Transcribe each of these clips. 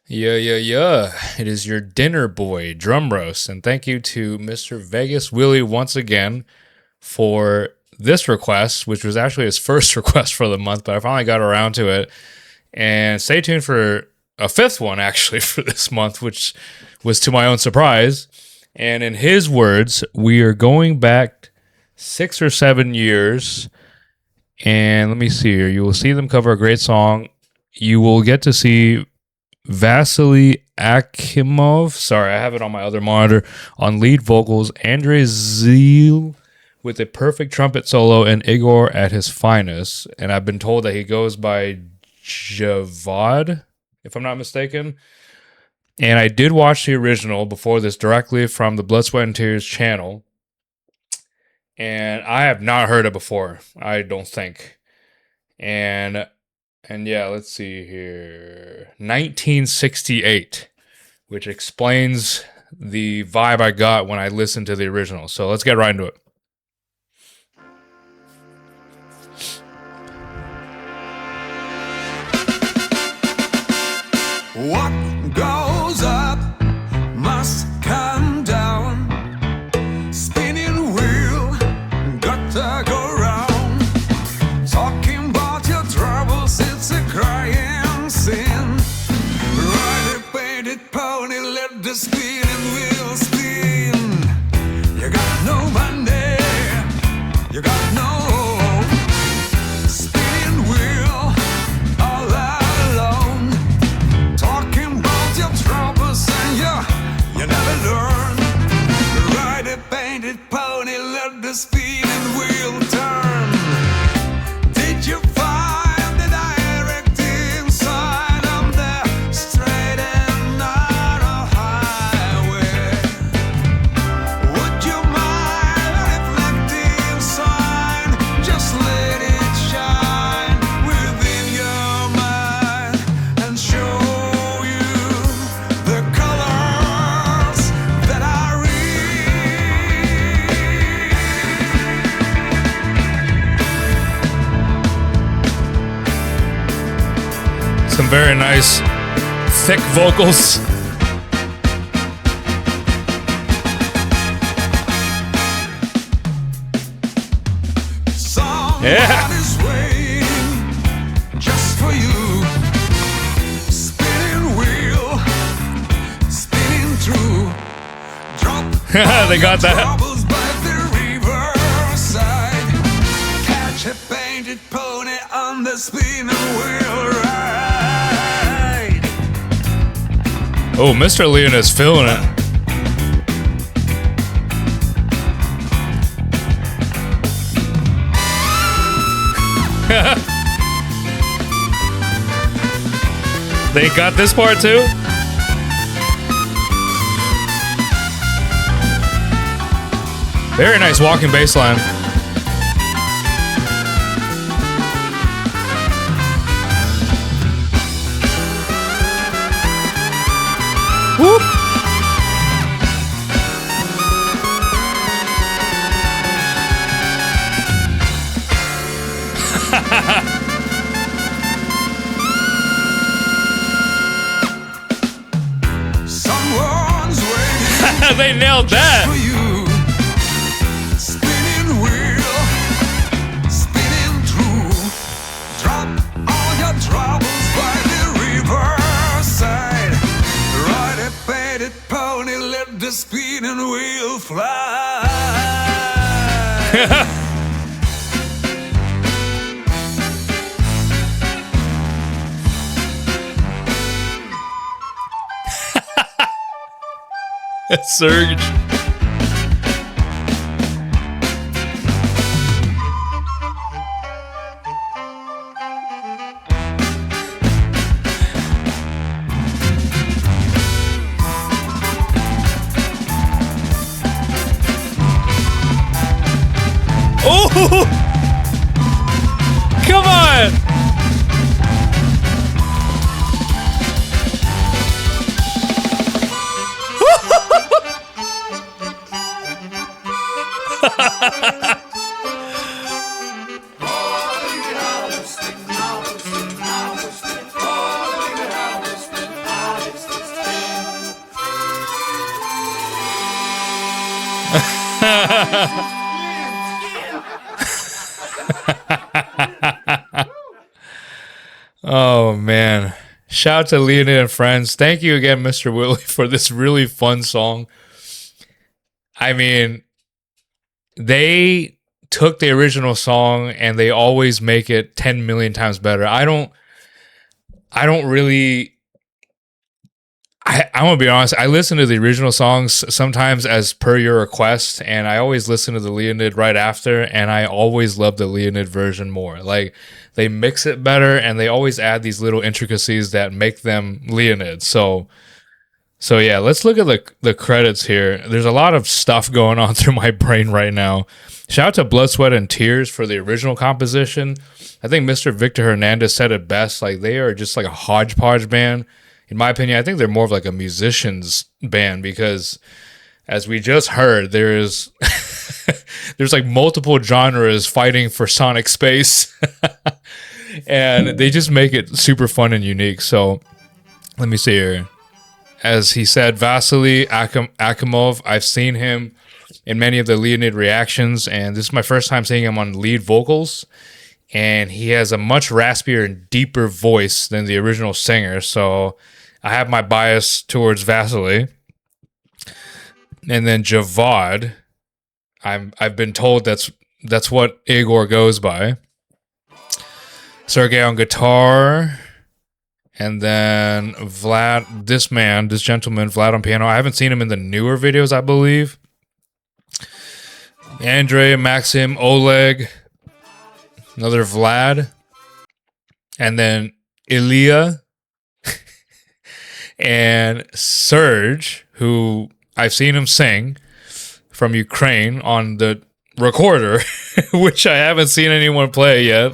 Yeah. It is your dinner boy, Drum Roast. And thank you to Mr. Vegas Willie once again for this request, which was actually his first request for the month, but I finally got around to it. And stay tuned for a fifth one, actually, for this month, which was to my own surprise. And in his words, we are going back 6 or 7 years. And let me see here. You will see them cover a great song. You will get to see Vasily Akimov, sorry, I have it on my other monitor, on lead vocals, Andrei Zil with a perfect trumpet solo, and Igor at his finest. And I've been told that he goes by Javad, if I'm not mistaken. And I did watch the original before this directly from the Blood, Sweat, and Tears channel. And I have not heard it before, I don't think. And yeah, let's see here. 1968, which explains the vibe I got when I listened to the original. So let's get right into it. What goes up must come down. Spinning wheel, got to go round. Talking about your troubles, it's a crying sin. Ride a painted pony, let the spinning wheel spin. You got no money, you got no home. Spinning wheel, all alone. Talking about your troubles and you never learn. Ride a painted pony, let the spinning wheel turn. Did you find the directing sign on the straight and narrow highway? Would you mind a reflecting sign? Just let it shine within your mind and show you the colors that I read. Some very nice, thick vocals. Someone Yeah. is waiting just for you. Spinning wheel, spinning through. Drop They got that. troubles by the riverside. Catch a painted pony on the spinning wheel ride. Oh, Mr. Leonid is feeling it. They got this part too? Very nice walking bass line. Whoop. Someone's waiting They nailed for that. you. Spinning wheel, spinning through. Drop all your troubles by the riverside. Ride a painted pony, let the spinning wheel fly. Surge. Oh! Come on! Oh man. Shout out to Leonid and friends. Thank you again, Mr. Willie, for this really fun song. I mean, they took the original song and they always make it 10 million times better. I'm gonna be honest, I listen to the original songs sometimes as per your request, and I always listen to the Leonid right after, and I always love the Leonid version more. Like, they mix it better, and they always add these little intricacies that make them Leonid. So yeah, let's look at the credits here. There's a lot of stuff going on through my brain right now. Shout out to Blood, Sweat, and Tears for the original composition. I think Mr. Victor Hernandez said it best. Like, they are just like a hodgepodge band. In my opinion, I think they're more of like a musician's band because, as we just heard, there's like multiple genres fighting for sonic space, and they just make it super fun and unique. So let me see here. As he said, Vasily Akimov, I've seen him in many of the Leonid reactions, and this is my first time seeing him on lead vocals. And he has a much raspier and deeper voice than the original singer, so I have my bias towards Vasily. And then Javad, I've been told that's what Igor goes by. Sergey on guitar, and then Vlad, this gentleman, Vlad on piano. I haven't seen him in the newer videos, I believe. Andrei, Maxim, Oleg, another Vlad, and then Ilya and Serge, who I've seen him sing from Ukraine on the recorder, which I haven't seen anyone play yet.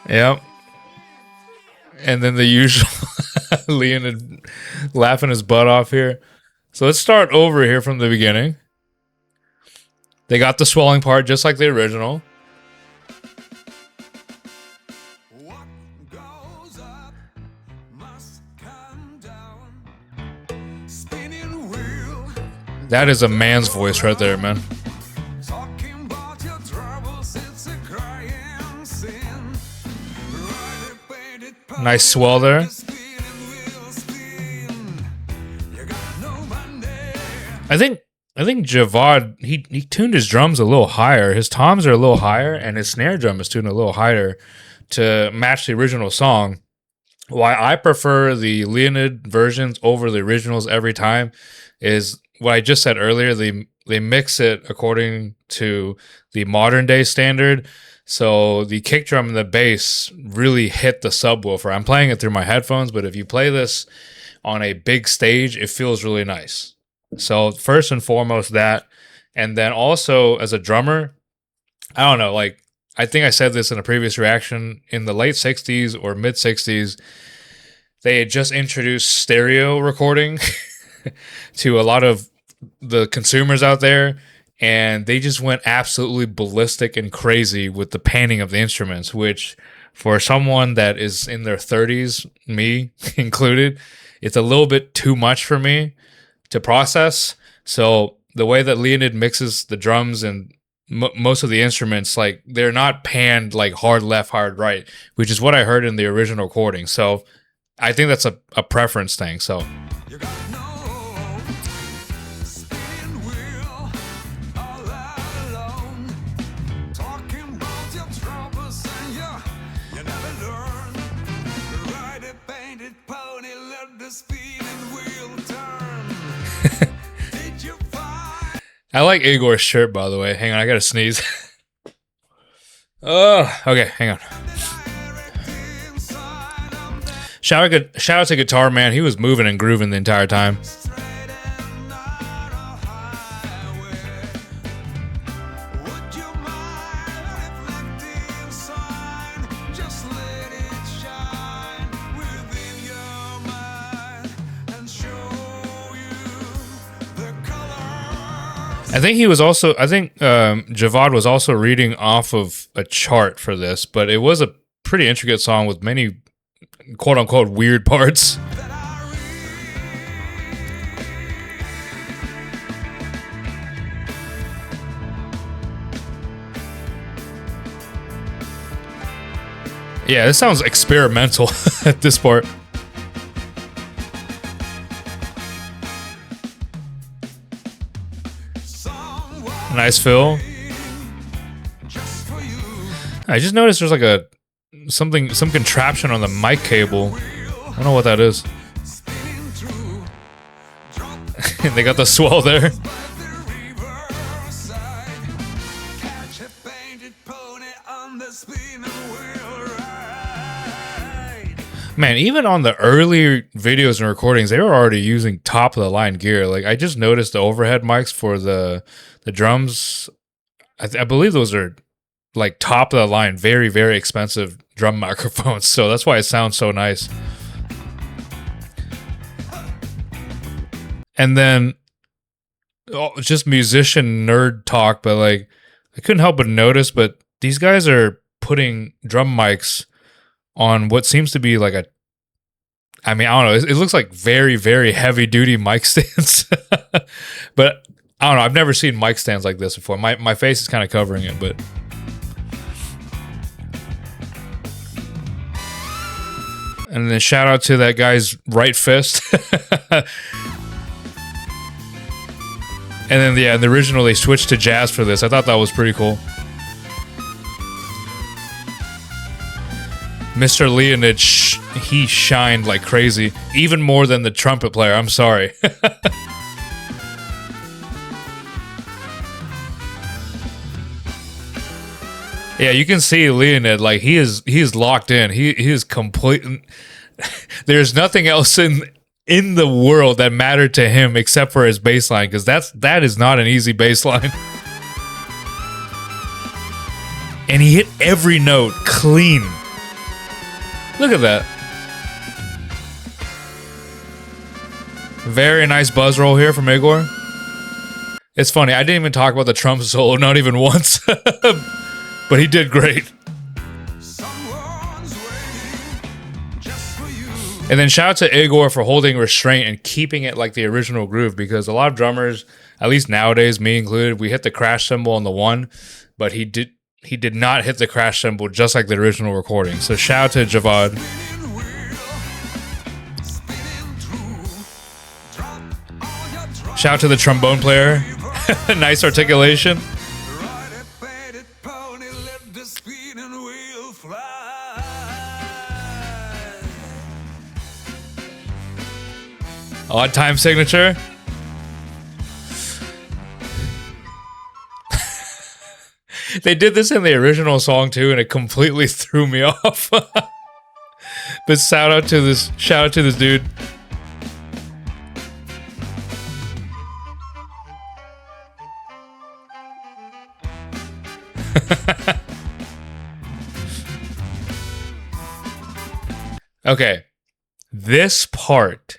Yep. And then the usual Leonid laughing his butt off here. So let's start over here from the beginning. They got the swelling part just like the original. What goes up must come down. Spinning wheel, That is a man's voice right there, man. talking about your troubles, it's a crying sin. Ride a painted Nice swell there. spinning wheel spin. You got no money. I think Javad, he tuned his drums a little higher. His toms are a little higher, and his snare drum is tuned a little higher to match the original song. Why I prefer the Leonid versions over the originals every time is what I just said earlier. They mix it according to the modern day standard. So the kick drum and the bass really hit the subwoofer. I'm playing it through my headphones, but if you play this on a big stage, it feels really nice. So first and foremost that, and then also as a drummer, I don't know, like I think I said this in a previous reaction, in the late 60s or mid 60s, they had just introduced stereo recording to a lot of the consumers out there, and they just went absolutely ballistic and crazy with the panning of the instruments, which for someone that is in their 30s, me included, it's a little bit too much for me to process. So the way that Leonid mixes the drums and most of the instruments, like they're not panned like hard left, hard right, which is what I heard in the original recording. So I think that's a preference thing. So You got no spinning wheel all alone. Talking about your troubles and you never learn. Ride a painted pony, let the spinning wheel turn. Did you find I like Igor's shirt, by the way. Hang on, I gotta sneeze. Oh, okay, hang on. inside of Shout out to Guitar Man. He was moving and grooving the entire time. straight and not a highway? Would you mind reflecting sign? Just let it shine within your mind and show you the colors. I think Javad was also reading off of a chart for this, but it was a pretty intricate song with many quote unquote weird parts. That I read. Yeah, this sounds experimental at this part. Nice fill. I just noticed there's like some contraption on the mic cable. I don't know what that is. They got the swell there. Man, even on the early videos and recordings, they were already using top of the line gear. Like I just noticed the overhead mics for the drums. I believe those are like top of the line, very, very expensive drum microphones. So that's why it sounds so nice. And then just musician nerd talk, but like I couldn't help but notice, but these guys are putting drum mics on what seems to be like I don't know, it looks like very, very heavy duty mic stands. But I don't know, I've never seen mic stands like this before. My face is kind of covering it, but and then shout out to that guy's right fist. And then yeah, in the original they switched to jazz for this. I thought that was pretty cool. Mr. Leonid, he shined like crazy. Even more than the trumpet player, I'm sorry. Yeah, you can see Leonid, like he is locked in. He is complete. There's nothing else in the world that mattered to him except for his bass line, because that is not an easy bass line. And he hit every note clean. Look at that. Very nice buzz roll here from Igor. It's funny, I didn't even talk about the trumpet solo, not even once. But he did great. And then shout out to Igor for holding restraint and keeping it like the original groove, because a lot of drummers, at least nowadays, me included, we hit the crash cymbal on the one, but he did not hit the crash cymbal just like the original recording. So shout out to Javad. Shout out to the trombone player. Nice articulation. Odd time signature. They did this in the original song too, and it completely threw me off. But shout out to this dude. Okay, this part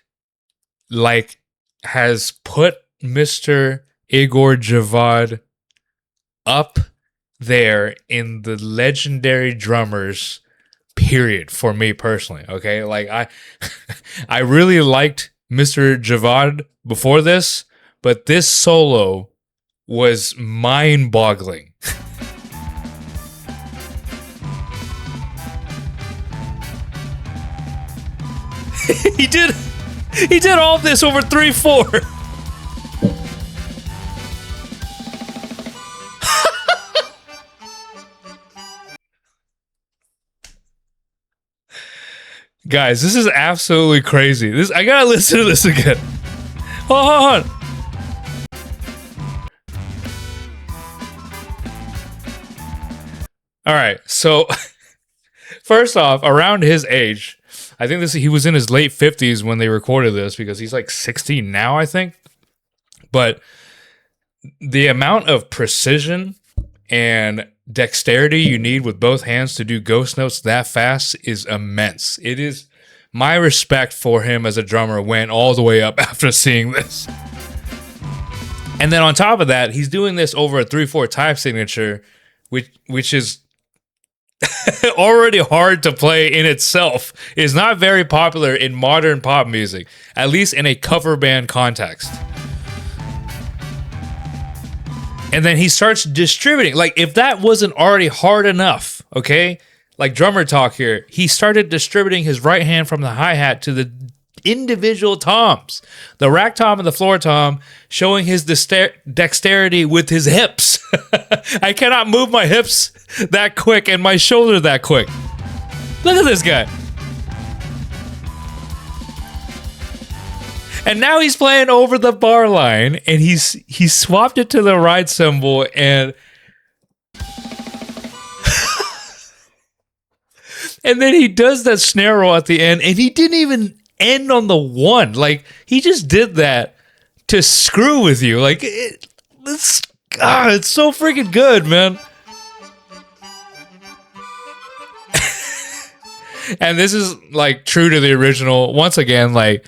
like has put Mr. Igor Javad up there in the legendary drummers, period, for me personally. Okay, like I really liked Mr. Javad before this, but this solo was mind-boggling. He did all this over 3/4. Guys, this is absolutely crazy. I gotta listen to this again. Hold on. All right, so first off, around his age, I think he was in his late 50s when they recorded this, because he's like 60 now, I think. But the amount of precision and dexterity you need with both hands to do ghost notes that fast is immense. It is, my respect for him as a drummer went all the way up after seeing this. And then on top of that, he's doing this over a 3/4 time signature, which is already hard to play in itself. Is not very popular in modern pop music, at least in a cover band context. And then he starts distributing. Like, if that wasn't already hard enough, okay? like drummer talk here. He started distributing his right hand from the hi-hat to the individual toms, the rack tom and the floor tom, showing his dexterity with his hips. I cannot move my hips that quick and my shoulder that quick. Look at this guy. And now he's playing over the bar line, and he swapped it to the ride cymbal, and and then he does that snare roll at the end, and he didn't even end on the one. Like, he just did that to screw with you. Like, it's so freaking good, man. And this is like true to the original. Once again, like,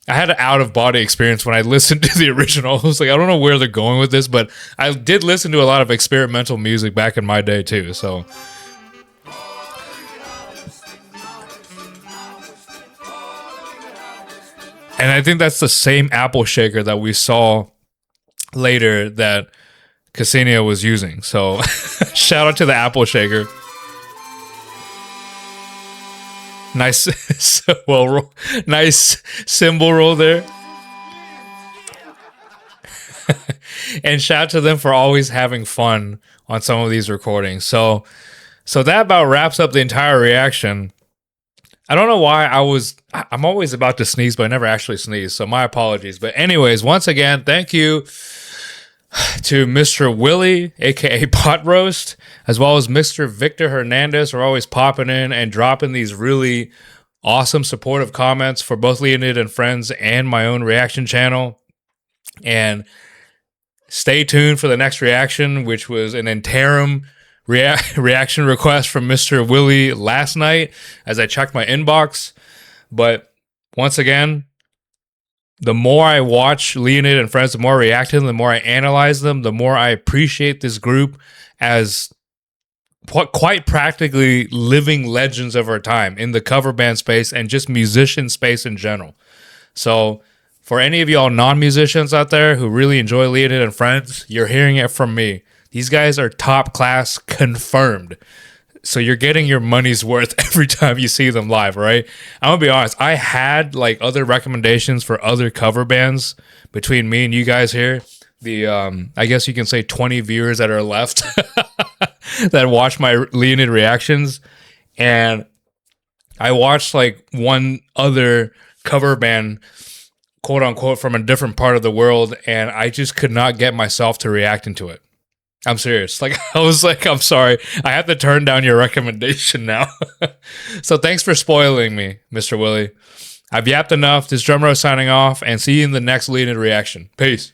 I had an out-of-body experience when I listened to the original. I was like, I don't know where they're going with this, but I did listen to a lot of experimental music back in my day too. So, and I think that's the same apple shaker that we saw later that Ksenia was using. So, shout out to the apple shaker. Nice, nice cymbal roll there. And shout out to them for always having fun on some of these recordings. So that about wraps up the entire reaction. I don't know why I'm always about to sneeze, but I never actually sneeze. So my apologies. But anyways, once again, thank you to Mr. Willie, aka Pot Roast, as well as Mr. Victor Hernandez, are always popping in and dropping these really awesome supportive comments for both Leonid and Friends and my own reaction channel. And stay tuned for the next reaction, which was an interim reaction request from Mr. Willie last night as I checked my inbox. But once again, the more I watch Leonid and Friends, the more I react to them, the more I analyze them, the more I appreciate this group as quite practically living legends of our time in the cover band space and just musician space in general. So for any of y'all non-musicians out there who really enjoy Leonid and Friends, you're hearing it from me. These guys are top class, confirmed. So you're getting your money's worth every time you see them live, right? I'm gonna be honest. I had like other recommendations for other cover bands between me and you guys here. The I guess you can say 20 viewers that are left that watch my Leonid reactions, and I watched like one other cover band, quote unquote, from a different part of the world, and I just could not get myself to react into it. I'm serious. Like, I was like, I'm sorry. I have to turn down your recommendation now. So thanks for spoiling me, Mr. Willie. I've yapped enough. This Drum Row signing off, and see you in the next Leonid reaction. Peace.